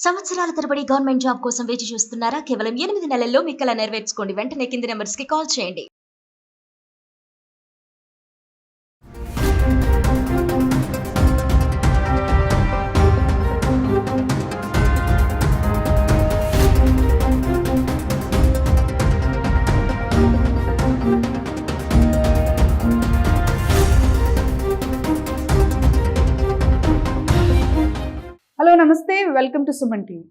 సంవత్సరాల తరబడి government job కోసం వేచి చూస్తున్నారా? కేవలం 8 నెలల్లో మీ కల నెరవేర్చుకోండి. వెంటనే కింది నెంబర్స్ కి కాల్ చేయండి. హలో నమస్తే, వెల్కమ్ టు సుమన్ టీవీ.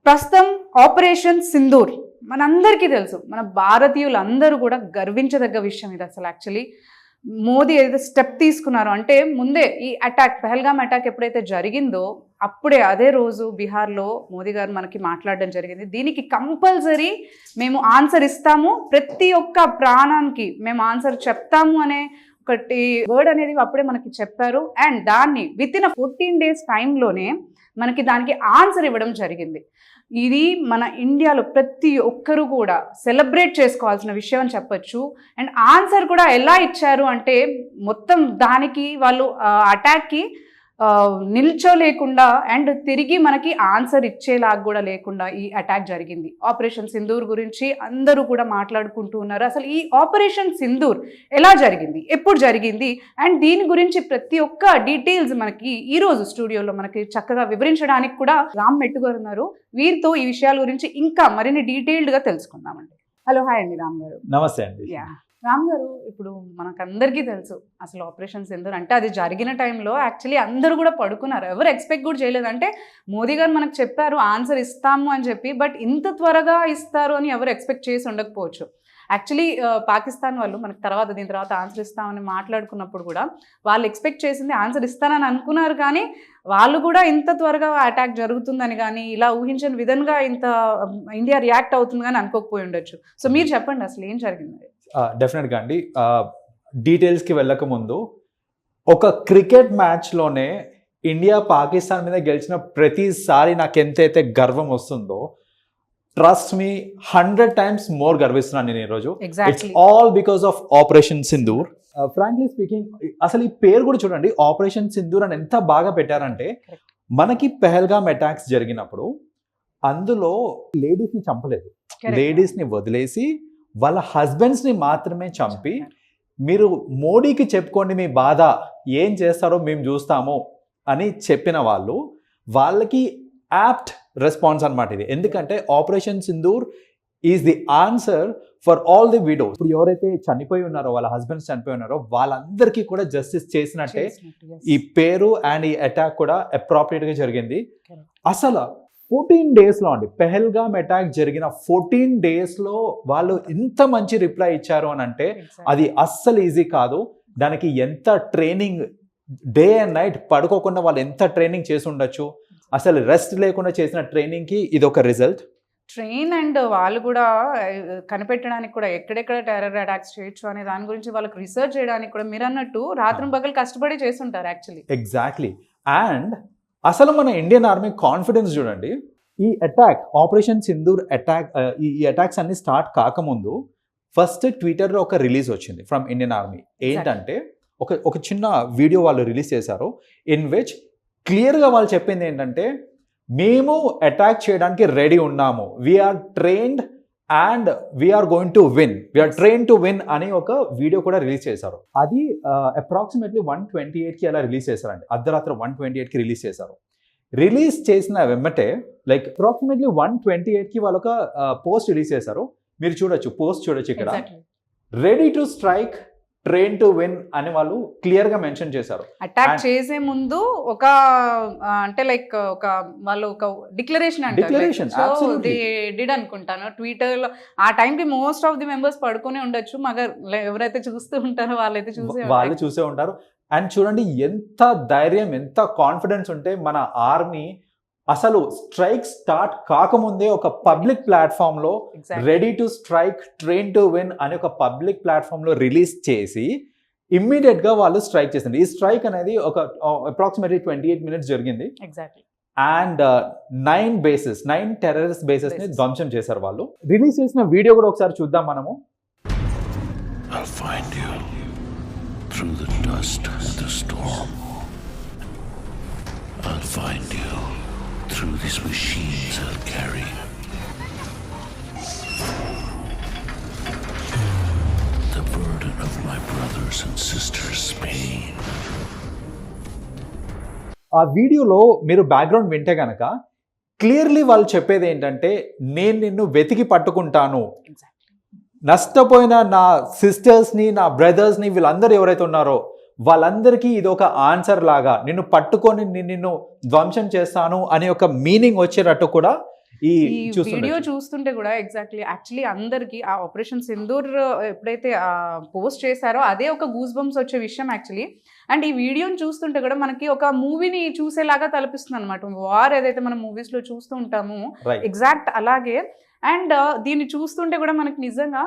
ప్రస్తుతం ఆపరేషన్ సింధూర్ మనందరికీ తెలుసు. మన భారతీయులందరూ కూడా గర్వించదగ్గ విషయం ఇది. అసలు యాక్చువల్లీ మోదీ ఏదైతే స్టెప్ తీసుకున్నారో, అంటే ముందే ఈ అటాక్, పహల్గామ్ అటాక్ ఎప్పుడైతే జరిగిందో అప్పుడే అదే రోజు బీహార్లో మోదీ గారు మనకి మాట్లాడడం జరిగింది. దీనికి కంపల్సరీ మేము ఆన్సర్ ఇస్తాము, ప్రతి ఒక్క ప్రాణానికి మేము ఆన్సర్ చెప్తాము అనే ఒకటి వర్డ్ అనేది అప్పుడే మనకి చెప్పారు. అండ్ దాన్ని విత్ ఇన్ 14 days టైంలోనే మనకి దానికి ఆన్సర్ ఇవ్వడం జరిగింది. ఇది మన ఇండియాలో ప్రతి ఒక్కరు కూడా సెలబ్రేట్ చేసుకోవాల్సిన విషయం అని చెప్పొచ్చు. అండ్ ఆన్సర్ కూడా ఎలా ఇచ్చారు అంటే, మొత్తం దానికి వాళ్ళు అటాక్కి నిల్చోలేకుండా అండ్ తిరిగి మనకి ఆన్సర్ ఇచ్చేలాగా కూడా లేకుండా ఈ అటాక్ జరిగింది. ఆపరేషన్ సింధూర్ గురించి అందరూ కూడా మాట్లాడుకుంటూ ఉన్నారు. అసలు ఈ ఆపరేషన్ సింధూర్ ఎలా జరిగింది, ఎప్పుడు జరిగింది, అండ్ దీని గురించి ప్రతి ఒక్క డీటెయిల్స్ మనకి ఈరోజు స్టూడియోలో మనకి చక్కగా వివరించడానికి కూడా రామ్ మెట్టు గారు ఉన్నారు. వీరితో ఈ విషయాల గురించి ఇంకా మరిన్ని డీటెయిల్డ్గా తెలుసుకుందామండి. హలో, హాయ్ అండి రామ్ గారు. నమస్తే అండి. రామ్ గారు, ఇప్పుడు మనకందరికీ తెలుసు అసలు ఆపరేషన్ సింధూర్ అంటే అది జరిగిన టైంలో యాక్చువల్లీ అందరూ కూడా పడుకున్నారు. ఎవరు ఎక్స్పెక్ట్ కూడా చేయలేదు. అంటే మోదీ గారు మనకు చెప్పారు ఆన్సర్ ఇస్తాము అని చెప్పి, బట్ ఇంత త్వరగా ఇస్తారు అని ఎవరు ఎక్స్పెక్ట్ చేసి ఉండకపోవచ్చు. యాక్చువల్లీ పాకిస్తాన్ వాళ్ళు మనకు దీని తర్వాత ఆన్సర్ ఇస్తామని మాట్లాడుకున్నప్పుడు కూడా వాళ్ళు ఎక్స్పెక్ట్ చేసింది ఆన్సర్ ఇస్తానని అనుకున్నారు, కానీ వాళ్ళు కూడా ఇంత త్వరగా అటాక్ జరుగుతుందని కానీ ఇలా ఊహించని విధంగా ఇంత ఇండియా రియాక్ట్ అవుతుంది కానీ అనుకోకపోయి ఉండొచ్చు. సో మీరు చెప్పండి అసలు ఏం జరిగింది? డెఫినెట్గా అండి. డీటెయిల్స్కి వెళ్ళక ముందు, ఒక క్రికెట్ మ్యాచ్లోనే ఇండియా పాకిస్తాన్ మీద గెలిచిన ప్రతిసారి నాకు ఎంతైతే గర్వం వస్తుందో, ట్రస్ట్ మీ 100 times మోర్ గర్విస్తున్నాను నేను ఈరోజు. It's all because of operation Sindoor. Frankly speaking, అసలు ఈ పేరు కూడా చూడండి, ఆపరేషన్ సింధూర్ అని ఎంత బాగా పెట్టారంటే, మనకి పెహల్గామ్ అటాక్స్ జరిగినప్పుడు అందులో లేడీస్ని చంపలేదు, లేడీస్ని వదిలేసి వాళ్ళ హస్బెండ్స్ని మాత్రమే చంపి, మీరు మోడీకి చెప్పుకోండి మీ బాధ, ఏం చేస్తారో మేము చూస్తాము అని చెప్పిన వాళ్ళకి యాప్ట్ రెస్పాన్స్ అనమాట ఇది. ఎందుకంటే operation Sindoor is the answer for all the widows. ఇప్పుడు ఎవరైతే చనిపోయి ఉన్నారో, వాళ్ళ హస్బెండ్స్ చనిపోయి ఉన్నారో, వాళ్ళందరికీ కూడా జస్టిస్ చేసినట్టే ఈ పేరు అండ్ ఈ అటాక్ కూడా అప్రాప్రియేట్గా జరిగింది. అసలు 14 daysలో అండి, పెహల్గామ్ అటాక్ జరిగిన 14 daysలో వాళ్ళు ఇంత మంచి రిప్లై ఇచ్చారు అని అంటే అది అస్సలు ఈజీ కాదు. దానికి ఎంత ట్రైనింగ్, డే అండ్ నైట్ పడుకోకుండా వాళ్ళు ఎంత ట్రైనింగ్ చేసి ఉండొచ్చు. అసలు రెస్ట్ లేకుండా చేసిన ట్రైనింగ్కి ఇది ఒక రిజల్ట్. ట్రైన్ అండ్ వాళ్ళు కూడా కనిపెట్టడానికి కూడా ఎక్కడెక్కడ టెర్రర్ అటాక్స్ చేయొచ్చు అనే దాని గురించి వాళ్ళకి రీసెర్చ్ చేయడానికి కూడా మీరు అన్నట్టు రాత్రి పగలు కష్టపడి చేస్తుంటారు యాక్చువల్లీ. ఎగ్జాక్ట్లీ. అండ్ అసలు మన ఇండియన్ ఆర్మీ కాన్ఫిడెన్స్ చూడండి. ఈ అటాక్, ఆపరేషన్ సింధూర్ అటాక్, ఈ అటాక్స్ అన్ని స్టార్ట్ కాకముందు ఫస్ట్ ట్విట్టర్లో ఒక రిలీజ్ వచ్చింది ఫ్రమ్ ఇండియన్ ఆర్మీ. ఏంటంటే ఒక చిన్న వీడియో వాళ్ళు రిలీజ్ చేశారు, ఇన్ విచ్ క్లియర్గా వాళ్ళు చెప్పింది ఏంటంటే, మేము అటాక్ చేయడానికి రెడీ ఉన్నాము, we're trained and we're going to win, we're train to win అని ఒక వీడియో కూడా రిలీజ్ చేశారు. అది అప్రాక్సిమేట్లీ 128కి అలా రిలీజ్ చేశారండి. అర్ధరాత్రి 128కి రిలీజ్ చేశారు. రిలీజ్ చేసిన వెమ్మటే లైక్ అప్రాక్సిమేట్లీ 128కి వాళ్ళు ఒక పోస్ట్ రిలీజ్ చేశారు. మీరు చూడొచ్చు, పోస్ట్ చూడొచ్చు ఇక్కడ, ready to strike, train to win అని వాళ్ళు క్లియర్ గా మెన్షన్ చేశారు. అటాక్ చేసే ముందు ఒక అంటే లైక్ ఒక వాళ్ళు ఒక డిక్లరేషన్ డిడ్ అనుకుంటాను ట్విట్టర్ లో. ఆ టైంకి మోస్ట్ ఆఫ్ ది మెంబర్స్ పడుకునే ఉండొచ్చు, మగర్ ఎవరైతే చూస్తూ ఉంటారో వాళ్ళైతే వాళ్ళు చూసే ఉంటారు. అండ్ చూడండి ఎంత ధైర్యం, ఎంత కాన్ఫిడెన్స్ ఉంటే మన ఆర్మీ అసలు స్ట్రైక్ స్టార్ట్ కాకముందే ఒక పబ్లిక్ ప్లాట్ఫామ్ లో ready to strike, train to win అని ఒక పబ్లిక్ ప్లాట్ఫామ్ లో రిలీజ్ చేసి ఇమ్మీడియట్ గా వాళ్ళు స్ట్రైక్ చేసింది. ఈ స్ట్రైక్ అనేది ఒక అప్రాక్సిమేట్లీ 28 minutes జరిగింది. అండ్ 9 టెర్రరిస్ట్ బేసెస్ ని ధ్వంసం చేశారు వాళ్ళు. రిలీజ్ చేసిన వీడియో కూడా ఒకసారి చూద్దాం మనము. I'll find you through the dust and the storm. I'll find you through these machines I'll carry. The burden of my brothers and sisters' pain. ఆ వీడియోలో మీరు బ్యాక్గ్రౌండ్ వింటే కనుక క్లియర్లీ వాళ్ళు చెప్పేది ఏంటంటే, నేను నిన్ను వెతికి పట్టుకుంటాను, నష్టపోయిన నా సిస్టర్స్ని, నా బ్రదర్స్ని, వీళ్ళందరూ ఎవరైతే ఉన్నారో వాళ్ళందరికీ ఇది ఒక ఆన్సర్ లాగా, నిన్ను పట్టుకొని నిన్ను ధ్వంసం చేస్తాను అనే ఒక మీనింగ్ వచ్చేటట్టు కూడా ఈ వీడియో చూస్తుంటే కూడా ఎగ్జాక్ట్లీ యాక్చువల్లీ అందరికి ఆ ఆపరేషన్ సింధూర్ ఎప్పుడైతే పోస్ట్ చేశారో అదే ఒక గూస్ బంప్స్ వచ్చే విషయం యాక్చువల్లీ. అండ్ ఈ వీడియోని చూస్తుంటే కూడా మనకి ఒక మూవీని చూసేలాగా తలపిస్తుంది అనమాట. వార్ ఏదైతే మనం మూవీస్ లో చూస్తూ ఉంటామో ఎగ్జాక్ట్ అలాగే. అండ్ దీన్ని చూస్తుంటే కూడా మనకి నిజంగా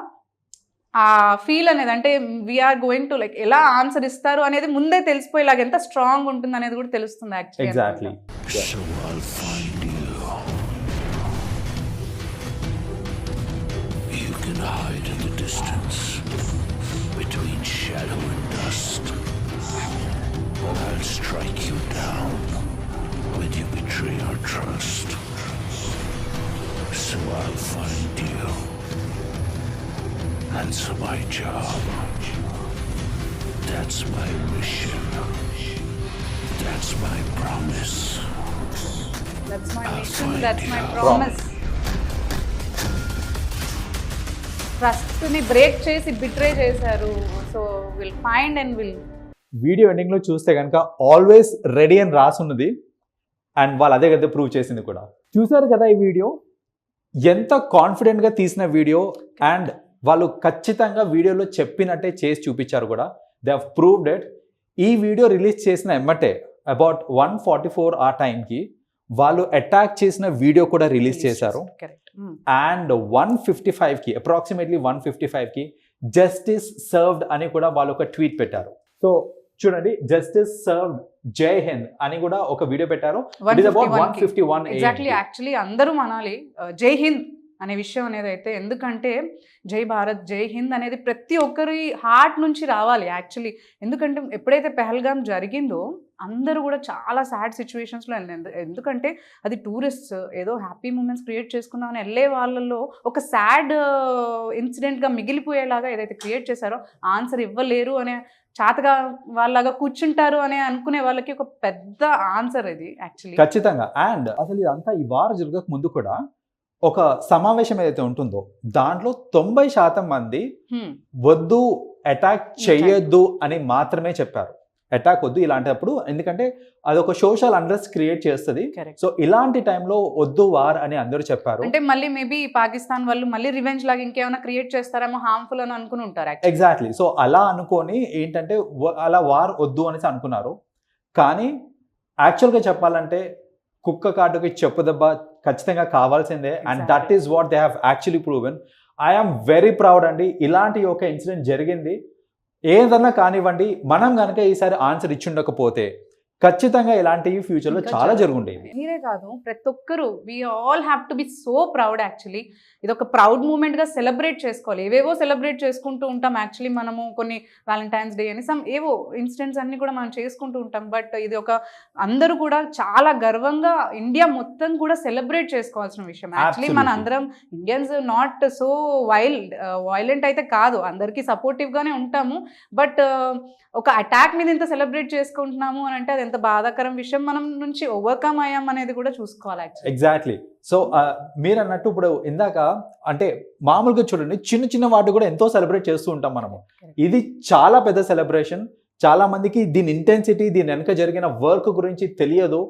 ఆ ఫీల్ అనేది, అంటే వీఆర్ గోయింగ్ టు లైక్ ఎలా ఆన్సర్ ఇస్తారు అనేది ముందే తెలిసిపోయేలాగా ఎంత స్ట్రాంగ్ ఉంటుంది అనేది కూడా తెలుస్తుంది actually. So I'll find you. You can hide in the distance between shadow and dust, but I'll strike you down when you betray our trust. So I'll find you. That's my job. That's my mission. That's my promise. That's my mission, that's my promise. ట్రస్ట్ని break చేసి betray చేశారు. So will find and will. Video ఎండింగ్లో చూస్తే కనుక always ready అని రాసున్నది, and వాళ్ళు అదే కదా ప్రూవ్ చేసింది కూడా. చూసారు కదా ఈ వీడియో, ఎంత కాన్ఫిడెంట్గా తీసిన వీడియో, అండ్ వాళ్ళు ఖచ్చితంగా వీడియోలో చెప్పినట్టే చేసి చూపించారు కూడా. They have proved it. ఈ వీడియో రిలీజ్ చేసిన ఎమ్మటే అబౌట్ 1:44 ఆ టైంకి వాళ్ళు అటాక్ చేసిన వీడియో కూడా రిలీజ్ చేశారు. అండ్ 1:55కి అప్రాక్సిమేట్లీ 1:55కి జస్టిస్ సర్వ్డ్ అని కూడా వాళ్ళు ఒక ట్వీట్ పెట్టారు. సో చూడండి, జస్టిస్ సర్వ్డ్ జై హింద్ అని కూడా ఒక వీడియో పెట్టారు. 1:51 ఎగ్జాక్ట్లీ. యాక్చువల్లీ అందరూ అనాలి జై హింద్ అనే విషయం అనేది అయితే, ఎందుకంటే జై భారత్ జై హింద్ అనేది ప్రతి ఒక్కరి హార్ట్ నుంచి రావాలి యాక్చువల్లీ. ఎందుకంటే ఎప్పుడైతే పెహల్గామ్ జరిగిందో అందరూ కూడా చాలా సాడ్ సిచ్యువేషన్స్లో వెళ్ళింది. ఎందుకంటే అది టూరిస్ట్ ఏదో హ్యాపీ మూమెంట్స్ క్రియేట్ చేసుకుందామని వెళ్ళే వాళ్ళలో ఒక సాడ్ ఇన్సిడెంట్గా మిగిలిపోయేలాగా ఏదైతే క్రియేట్ చేశారో, ఆన్సర్ ఇవ్వలేరు అనే చాతగా వాళ్ళగా కూర్చుంటారు అని అనుకునే వాళ్ళకి ఒక పెద్ద ఆన్సర్ ఇది యాక్చువల్లీ. ఖచ్చితంగా. అండ్ అసలు ఇదంతా ఈ వార్ జరగక ముందు కూడా ఒక సమావేశం ఏదైతే ఉంటుందో దాంట్లో 90% మంది వద్దు, అటాక్ చేయొద్దు అని మాత్రమే చెప్పారు. అటాక్ వద్దు ఇలాంటప్పుడు, ఎందుకంటే అదొక సోషల్ అన్రెస్ట్ క్రియేట్ చేస్తుంది. సో ఇలాంటి టైంలో వద్దు వార్ అని అందరూ చెప్పారు. అంటే మళ్ళీ మేబీ పాకిస్తాన్ వాళ్ళు మళ్ళీ రివెంజ్ లాగా ఇంకేమైనా క్రియేట్ చేస్తారేమో హార్మ్ఫుల్ అని అనుకుని ఉంటారు. ఎగ్జాక్ట్లీ. సో అలా అనుకొని ఏంటంటే అలా వార్ వద్దు అనేసి అనుకున్నారు. కానీ యాక్చువల్గా చెప్పాలంటే కుక్క కాటుకి చెప్పు దెబ్బ ఖచ్చితంగా కావాల్సిందే. And that is what they have actually proven. I'm very proud అండి. ఇలాంటి ఒక ఇన్సిడెంట్ జరిగింది. ఏదన్నా కానివ్వండి, మనం కనుక ఈసారి ఆన్సర్ ఇచ్చి ఉండకపోతే ఖచ్చితంగా ఇలాంటివి ఫ్యూచర్లో చాలా జరుగుండేవి. మీరే కాదు, ప్రతి ఒక్కరు we all have to be so proud actually. ఇది ఒక ప్రౌడ్ మూమెంట్గా సెలబ్రేట్ చేసుకోవాలి. ఏవేవో సెలబ్రేట్ చేసుకుంటూ ఉంటాం యాక్చువల్లీ మనము, కొన్ని వ్యాలంటైన్స్ డే అని సమ్ ఏవో ఇన్సిడెంట్స్ అన్ని కూడా మనం చేసుకుంటూ ఉంటాం. బట్ ఇది ఒక అందరూ కూడా చాలా గర్వంగా ఇండియా మొత్తం కూడా సెలబ్రేట్ చేసుకోవాల్సిన విషయం యాక్చువల్లీ. మన అందరం ఇండియన్స్ నాట్ సో వైలెంట్ అయితే కాదు, అందరికీ సపోర్టివ్గానే ఉంటాము. బట్ ఒక అటాక్ మీద ఇంత సెలబ్రేట్ చేసుకుంటున్నాము అని అంటే అది ఎంత బాధాకరం విషయం. మనం నుంచి ఓవర్కమ్ అయ్యాం అనేది కూడా చూసుకోవాలి యాక్చువల్లీ. ఎగ్జాక్ట్లీ. సో మీరు అన్నట్టు ఇప్పుడు ఇందాక అంటే మామూలుగా చూడండి, చిన్న చిన్న వాటి కూడా ఎంతో సెలబ్రేట్ చేస్తూ ఉంటాం మనము. ఇది చాలా పెద్ద సెలబ్రేషన్. చాలా మందికి దీని ఇంటెన్సిటీ, దీని వెనక జరిగిన వర్క్ గురించి తెలియదు.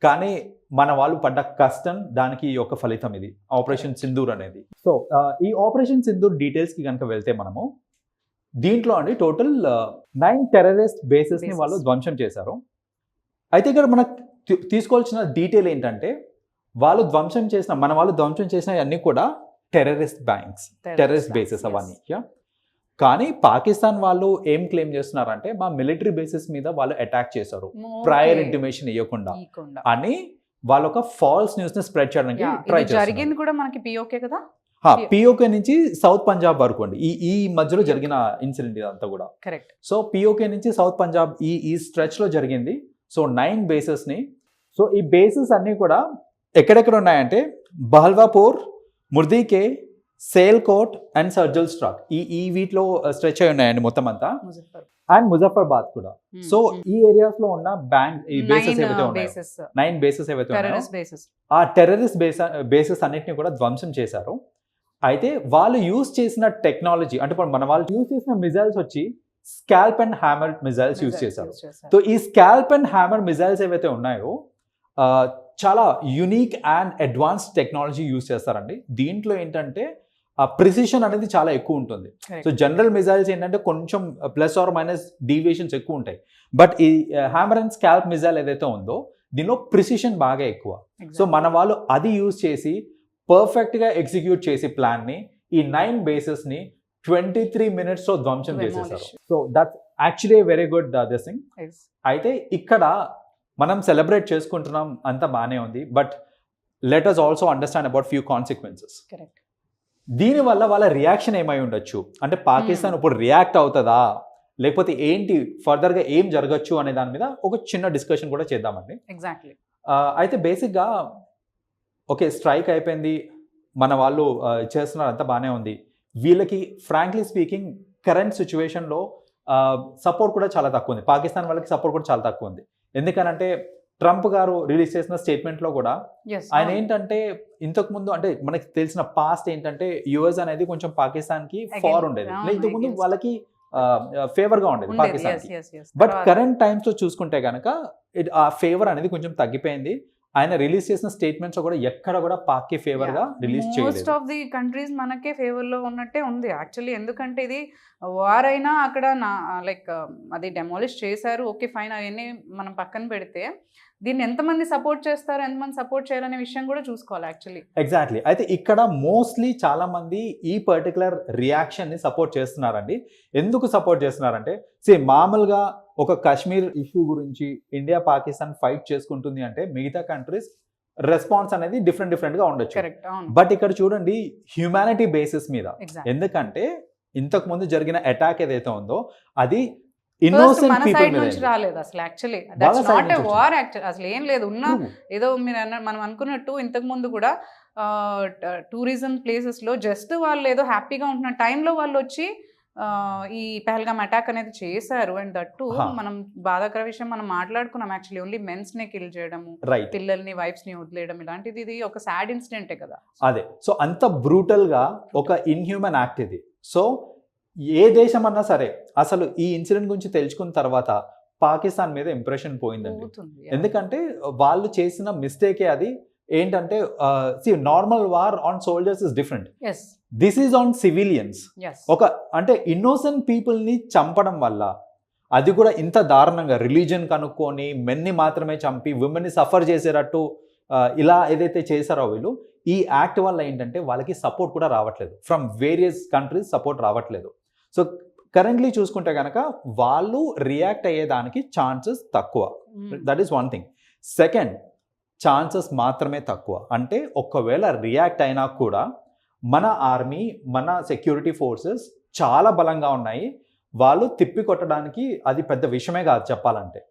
కానీ మన వాళ్ళు పడ్డ కష్టం, దానికి ఒక ఫలితం ఇది ఆపరేషన్ సింధూర్ అనేది. సో ఈ ఆపరేషన్ సింధూర్ డీటెయిల్స్కి కనుక వెళ్తే మనము దీంట్లో అండి టోటల్ 9 టెర్రరిస్ట్ బేసెస్ని వాళ్ళు ధ్వంసం చేశారు. అయితే ఇక్కడ మనకు తీసుకోవాల్సిన డీటెయిల్ ఏంటంటే, వాళ్ళు ధ్వంసం చేసిన అన్నీ కూడా టెర్రరిస్ట్ బ్యాంక్స్, టెర్రరిస్ట్ బేసెస్ అవన్నీ. కానీ పాకిస్తాన్ వాళ్ళు ఏం క్లెయిమ్ చేస్తున్నారంటే, మా మిలిటరీ బేసెస్ మీద వాళ్ళు అటాక్ చేశారు ప్రయర్ ఇంటిమేషన్ ఇవ్వకుండా అని వాళ్ళు ఒక ఫాల్స్ న్యూస్ ని స్ప్రెడ్ చేయడానికి ట్రై చేశారు. జరిగింది కూడా మనకి పిఓకే కదా, పిఓకే నుంచి సౌత్ పంజాబ్ వరకు అండి ఈ మధ్యలో జరిగిన ఇన్సిడెంట్ ఇదంతా కూడా. కరెక్ట్. సో పిఓకే నుంచి సౌత్ పంజాబ్ ఈ స్ట్రెచ్ లో జరిగింది. సో 9 బేసెస్ ని, సో ఈ బేసెస్ అన్ని కూడా ఎక్కడెక్కడ ఉన్నాయంటే బహల్వాపూర్, ముర్దీకే, సేల్కోట్ అండ్ సర్జల్ స్ట్రాక్ ఈ వీటిలో స్ట్రెచ్ అయి ఉన్నాయండి మొత్తం అంతా. అండ్ ముజఫర్బాద్ కూడా. సో ఈ ఏరియాస్ లో ఉన్న ఈ బేసెస్ ఏవైతే ఉన్నాయో 9 బేసెస్ ఏవైతే ఉన్నాయో ఆ టెర్రరిస్ట్ బేసెస్ అన్నిటిని కూడా ధ్వంసం చేశారు. అయితే వాళ్ళు యూజ్ చేసిన టెక్నాలజీ అంటే మన వాళ్ళు యూజ్ చేసిన మిజైల్స్ వచ్చి scalp and hammer missiles use చేశారు. సో ఈ స్కాల్ప్ అండ్ హ్యామర్ మిజైల్స్ ఏవైతే ఉన్నాయో చాలా unique and advanced technology use చేస్తారండి. దీంట్లో ఏంటంటే ప్రిసిషన్ అనేది చాలా ఎక్కువ ఉంటుంది. సో జనరల్ మిజైల్స్ ఏంటంటే కొంచెం ప్లస్ ఆర్ మైనస్ డీవియేషన్స్ ఎక్కువ ఉంటాయి. బట్ ఈ హ్యామర్ అండ్ స్కాల్ప్ మిజైల్ ఏదైతే ఉందో దీనిలో ప్రిసిషన్ బాగా ఎక్కువ. సో మన వాళ్ళు అది యూజ్ చేసి పర్ఫెక్ట్గా ఎగ్జిక్యూట్ చేసి ప్లాన్ని ఈ 9 బేసెస్ని 23 minutesలో ధ్వంసం చేసేసారు. So that's actually very good this thing. అయితే ఇక్కడ మనం సెలబ్రేట్ చేసుకుంటున్నాం, అంతా బాగానే ఉంది. But let us also understand about few consequences. దీనివల్ల వాళ్ళ రియాక్షన్ ఏమై ఉండొచ్చు అంటే పాకిస్తాన్ ఇప్పుడు రియాక్ట్ అవుతుందా లేకపోతే ఏంటి ఫర్దర్గా ఏం జరగచ్చు అనే దాని మీద ఒక చిన్న డిస్కషన్ కూడా చేద్దామండి. ఎగ్జాక్ట్లీ. అయితే బేసిక్గా ఓకే స్ట్రైక్ అయిపోయింది, మన వాళ్ళు చేస్తున్నారు, అంతా బాగానే ఉంది. వీళ్ళకి ఫ్రాంక్లీ స్పీకింగ్ కరెంట్ సిచ్యువేషన్లో సపోర్ట్ కూడా చాలా తక్కువ ఉంది. పాకిస్తాన్ వాళ్ళకి సపోర్ట్ కూడా చాలా తక్కువ ఉంది. ఎందుకనంటే ట్రంప్ గారు రిలీజ్ చేసిన స్టేట్మెంట్లో కూడా ఆయన ఏంటంటే ఇంతకుముందు అంటే మనకి తెలిసిన పాస్ట్ ఏంటంటే యుఎస్ అనేది కొంచెం పాకిస్తాన్కి ఫార్ ఉండేది, ఇంతకుముందు వాళ్ళకి ఫేవర్గా ఉండేది పాకిస్తాన్కి. బట్ కరెంట్ టైమ్స్లో చూసుకుంటే కనుక ఆ ఫేవర్ అనేది కొంచెం తగ్గిపోయింది. ఆయన రిలీజ్ చేసిన స్టేట్మెంట్స్ కూడా ఎక్కడ కూడా పాక్కి ఫేవర్ గా రిలీజ్ చేయలేదు. మోస్ట్ ఆఫ్ ది కంట్రీస్ మనకే ఫేవర్ లో ఉన్నట్టే ఉంది యాక్చువల్లీ. ఎందుకంటే ఇది వార్ అయినా అక్కడ లైక్ అది డెమాలిష్ చేశారు, ఓకే ఫైన్, అవన్నీ మనం పక్కన పెడితే దీన్ని ఎంతమంది సపోర్ట్ చేస్తారు, ఎంతమంది సపోర్ట్ చేయాలనే విషయం కూడా చూసుకోవాలి యాక్చువల్లీ. ఎగ్జాక్ట్లీ. అయితే ఇక్కడ మోస్ట్లీ చాలా మంది ఈ పర్టికులర్ రియాక్షన్ ని సపోర్ట్ చేస్తున్నారండి. ఎందుకు సపోర్ట్ చేస్తున్నారంటే మామూలుగా ఒక కాశ్మీర్ ఇష్యూ గురించి ఇండియా పాకిస్తాన్ ఫైట్ చేసుకుంటుంది అంటే మిగతా కంట్రీస్ రెస్పాన్స్ అనేది డిఫరెంట్ గా ఉండొచ్చు. బట్ ఇక్కడ చూడండి హ్యూమానిటీ బేసిస్ మీద. ఎందుకంటే ఇంతకు ముందు జరిగిన అటాక్ ఏదైతే ఉందో అది ఇన్నోసెంట్ పీపుల్ మీద రాలేదు అసలు. Actually that's not a war. Actually అసలు ఏం లేదు. ఉన్న ఏదో మీరు మనం అనుకున్నట్టు ఇంతకు ముందు కూడా టూరిజం ప్లేసెస్ లో జస్ట్ వాళ్ళు ఏదో హ్యాపీగా ఉంటున్న టైంలో వాళ్ళు వచ్చి ఈ పహల్గామ్ అటాక్ అనేది చేశారు. అండ్ దట్టు మనం బాధాకర విషయం మనం మాట్లాడుకున్నాం యాక్చువల్లీ, ఓన్లీ మెన్స్ ని కిల్ చేయడము, పిల్లల్ని వైఫ్స్ ని వదిలేయడం, ఇలాంటిది ఇది ఒక సాడ్ ఇన్సిడెంటే కదా. అదే. సో అంత బ్రూటల్ గా ఒక ఇన్హ్యూమన్ యాక్ట్ ఇది. సో ఏ దేశం అన్నా సరే అసలు ఈ ఇన్సిడెంట్ గురించి తెలుసుకున్న తర్వాత పాకిస్తాన్ మీద ఇంప్రెషన్ పోయిందండి. ఎందుకంటే వాళ్ళు చేసిన మిస్టేకే అది. ఏంటంటే normal war on soldiers is different, this is on civilians. ఒక అంటే ఇన్నోసెంట్ పీపుల్ ని చంపడం వల్ల, అది కూడా ఇంత దారుణంగా రిలీజన్ కనుక్కొని మెన్ని మాత్రమే చంపి విమెన్ ని సఫర్ చేసేటట్టు ఇలా ఏదైతే చేశారో వీళ్ళు, ఈ యాక్ట్ వల్ల ఏంటంటే వాళ్ళకి సపోర్ట్ కూడా రావట్లేదు, ఫ్రమ్ వేరియస్ కంట్రీస్ సపోర్ట్ రావట్లేదు. సో కరెంట్లీ చూసుకుంటే కనుక వాళ్ళు రియాక్ట్ అయ్యేదానికి ఛాన్సెస్ తక్కువ. That is one thing. Second, chances మాత్రమే తక్కువ. అంటే ఒకవేళ రియాక్ట్ అయినా కూడా మన ఆర్మీ, మన సెక్యూరిటీ ఫోర్సెస్ చాలా బలంగా ఉన్నాయి, వాళ్ళు తిప్పి కొట్టడానికి అది పెద్ద విషయమే కాదు చెప్పాలంటే.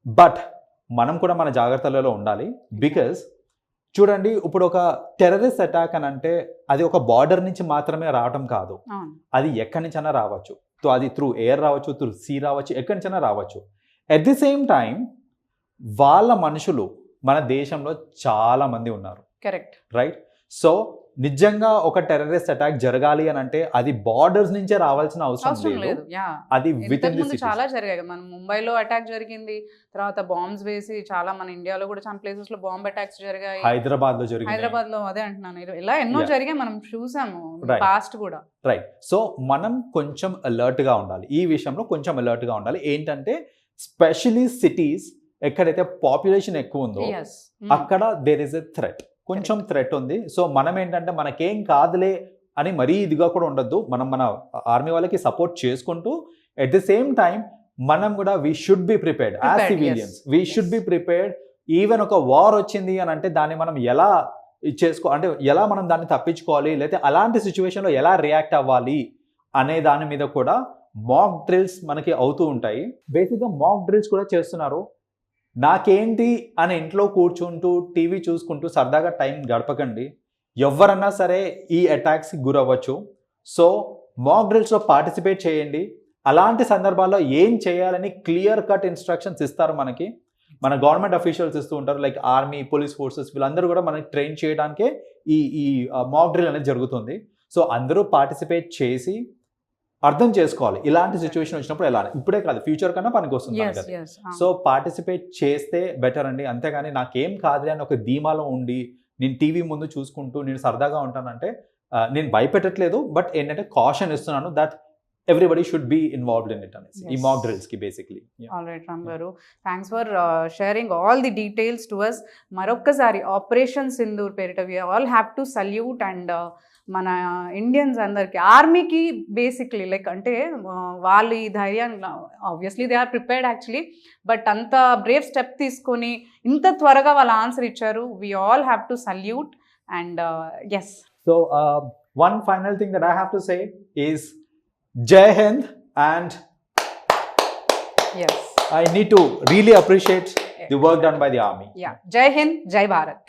బట్ మనం కూడా మన జాగ్రత్తలలో ఉండాలి. బికాజ్ చూడండి ఇప్పుడు ఒక టెర్రరిస్ట్ అటాక్ అని అంటే అది ఒక బార్డర్ నుంచి మాత్రమే రావటం కాదు, అది ఎక్కడి నుంచైనా రావచ్చు. సో అది త్రూ ఎయిర్ రావచ్చు, త్రూ సీ రావచ్చు, ఎక్కడి నుంచైనా రావచ్చు. అట్ ది సేమ్ టైం వాళ్ళ మనుషులు మన దేశంలో చాలా మంది ఉన్నారు. Correct, right. సో నిజంగా ఒక టెర్రరిస్ట్ అటాక్ జరగాలి అని అంటే అది బార్డర్స్ నుంచే రావాల్సిన అవసరం లేదు. అది చాలా జరిగాయి. మన ముంబైలో అటాక్ జరిగింది, తర్వాత బాంబ్స్ వేసి చాలా, మన ఇండియాలో కూడా చాలా ప్లేసెస్ లో బాంబ్ అటాక్స్ జరిగాయి. హైదరాబాద్ లో అదే అంటున్నాను, ఇలా ఎన్నో జరిగాయి, మనం చూసాము పాస్ట్ కూడా. రైట్. సో మనం కొంచెం అలర్ట్ గా ఉండాలి, ఈ విషయంలో కొంచెం అలర్ట్ గా ఉండాలి. ఏంటంటే స్పెషలీ సిటీస్ ఎక్కడైతే పాపులేషన్ ఎక్కువ ఉందో అక్కడ దేర్ ఇస్ ఎ థ్రెట్, కొంచెం థ్రెట్ ఉంది. సో మనం ఏంటంటే మనకేం కాదులే అని మరీ ఇదిగా కూడా ఉండొద్దు. మనం మన ఆర్మీ వాళ్ళకి సపోర్ట్ చేసుకుంటూ ఎట్ ది సేమ్ టైం మనం కూడా we should be prepared as civilians. We should be prepared. Even ఒక వార్ వచ్చింది అని అంటే దాన్ని మనం ఎలా అంటే ఎలా మనం దాన్ని తప్పించుకోవాలి, లేకపోతే అలాంటి సిచ్యువేషన్లో ఎలా రియాక్ట్ అవ్వాలి అనే దాని మీద కూడా మాక్ డ్రిల్స్ మనకి అవుతూ ఉంటాయి. బేసిక్గా మాక్ డ్రిల్స్ కూడా చేస్తున్నారు. నాకేంటి అని ఇంట్లో కూర్చుంటూ టీవీ చూసుకుంటూ సరదాగా టైం గడపకండి. ఎవరన్నా సరే ఈ అటాక్స్కి గురవ్వచ్చు. సో మాక్ డ్రిల్స్లో పార్టిసిపేట్ చేయండి. అలాంటి సందర్భాల్లో ఏం చేయాలని క్లియర్ కట్ ఇన్స్ట్రక్షన్స్ ఇస్తారు మనకి. మన గవర్నమెంట్ అఫీషియల్స్ ఇస్తూ ఉంటారు, లైక్ ఆర్మీ, పోలీస్ ఫోర్సెస్, వీళ్ళందరూ కూడా మనకి ట్రైన్ చేయడానికే ఈ మాక్ డ్రిల్ అనేది జరుగుతుంది. సో అందరూ పార్టిసిపేట్ చేసి అర్థం చేసుకోవాలి ఇలాంటి సిచ్యువేషన్ వచ్చినప్పుడు ఎలా. ఇప్పుడే కాదు, ఫ్యూచర్ కన్నా పనికి వస్తుంది మనకి. సో పార్టిసిపేట్ చేస్తే బెటర్ అండి. అంతేగాని నాకేం కాదులే అని ఒక ధీమాలో ఉండి నేను టీవీ ముందు చూసుకుంటూ నేను సరదాగా ఉంటానంటే నేను భయపెట్టట్లేదు, బట్ ఏంటంటే కాషన్ ఇస్తున్నాను that everybody should be involved in it అనేసి ఈ మాక్ డ్రిల్స్ కి basically. All right Ram garu, thanks for sharing all the details to us. మరొక్కసారి ఆపరేషన్ సింధూర్ పేరిట we all have to salute. And మన ఇండియన్స్ అందరికి, ఆర్మీకి బేసిక్లీ లైక్ అంటే వాళ్ళు ఈ ధైర్యాన్ని, obviously they are prepared actually, but అంత బ్రేవ్ స్టెప్ తీసుకొని ఇంత త్వరగా వాళ్ళ ఆన్సర్ ఇచ్చారు. వి all have to salute. And yes, so one final thing that I have to say is Jai Hind, and yes, I need to really appreciate the work done by the army. yeah, Jai Hind, Jai Bharat.